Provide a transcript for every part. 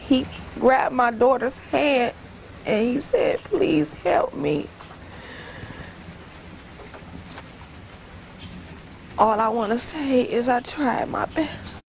he grabbed my daughter's hand and he said, "Please help me." All I want to say is I tried my best.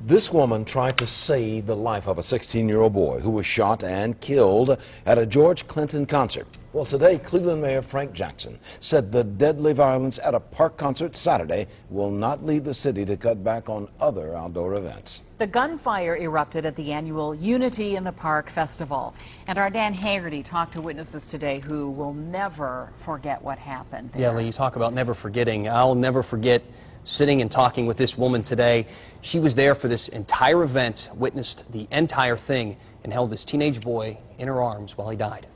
This woman tried to save the life of a 16-year-old boy who was shot and killed at a George Clinton concert. Well, today, Cleveland Mayor Frank Jackson said the deadly violence at a park concert Saturday will not lead the city to cut back on other outdoor events. The gunfire erupted at the annual Unity in the Park Festival. And our Dan Haggerty talked to witnesses today who will never forget what happened there. Yeah, Lee, you talk about never forgetting. I'll never forget sitting and talking with this woman today. She was there for this entire event, witnessed the entire thing, and held this teenage boy in her arms while he died.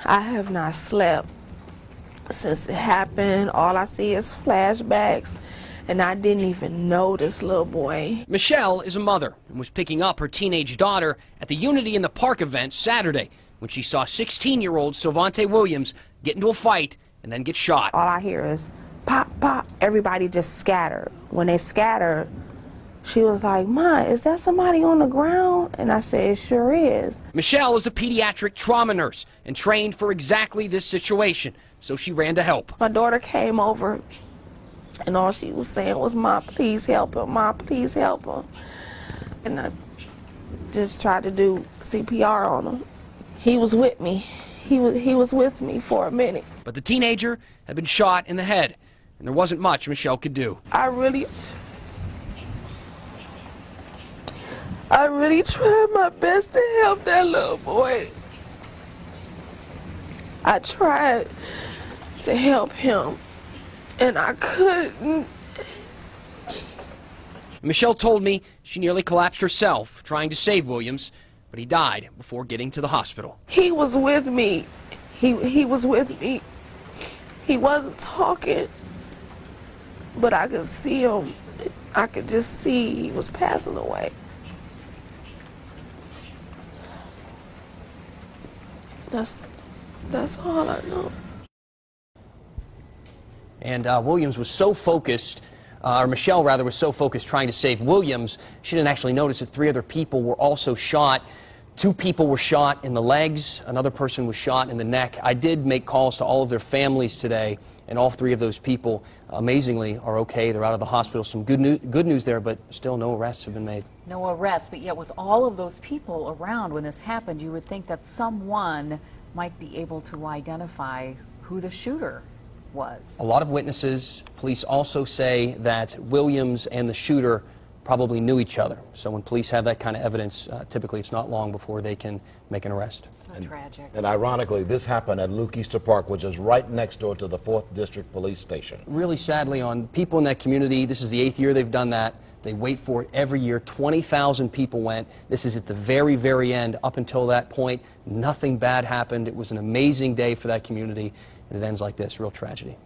I have not slept since it happened. All I see is flashbacks, and I didn't even know this little boy. Michelle is a mother and was picking up her teenage daughter at the Unity in the Park event Saturday when she saw 16-year-old Sylvante Williams get into a fight and then get shot. All I hear is pop, pop. Everybody just scattered. When they scattered, she was like, "Ma, is that somebody on the ground?" And I said, "It sure is." Michelle is a pediatric trauma nurse and trained for exactly this situation, so she ran to help. My daughter came over, and all she was saying was, "Ma, please help him. Ma, please help him." And I just tried to do CPR on him. He was with me. He was with me for a minute. But the teenager had been shot in the head, and there wasn't much Michelle could do. I really tried my best to help that little boy. I tried to help him, and I couldn't. Michelle told me she nearly collapsed herself trying to save Williams, but he died before getting to the hospital. He was with me. He was with me. He wasn't talking, but I could see him. I could just see he was passing away. That's all I know. And Williams was so focused, or Michelle rather, was so focused trying to save Williams, she didn't actually notice that 3 other people were also shot. 2 people were shot in the legs, another person was shot in the neck. I did make calls to all of their families today, and all 3 of those people, amazingly, are okay. They're out of the hospital. Some good news there, but still no arrests have been made. No arrests, but yet with all of those people around when this happened, you would think that someone might be able to identify who the shooter was. A lot of witnesses, police also say that Williams and the shooter probably knew each other. So when police have that kind of evidence, typically it's not long before they can make an arrest. So tragic. And ironically, this happened at Luke Easter Park, which is right next door to the 4th District Police Station. Really sadly on people in that community, this is the 8th year they've done that. They wait for it every year. 20,000 people went. This is at the very, very end. Up until that point, nothing bad happened. It was an amazing day for that community, and it ends like this. Real tragedy.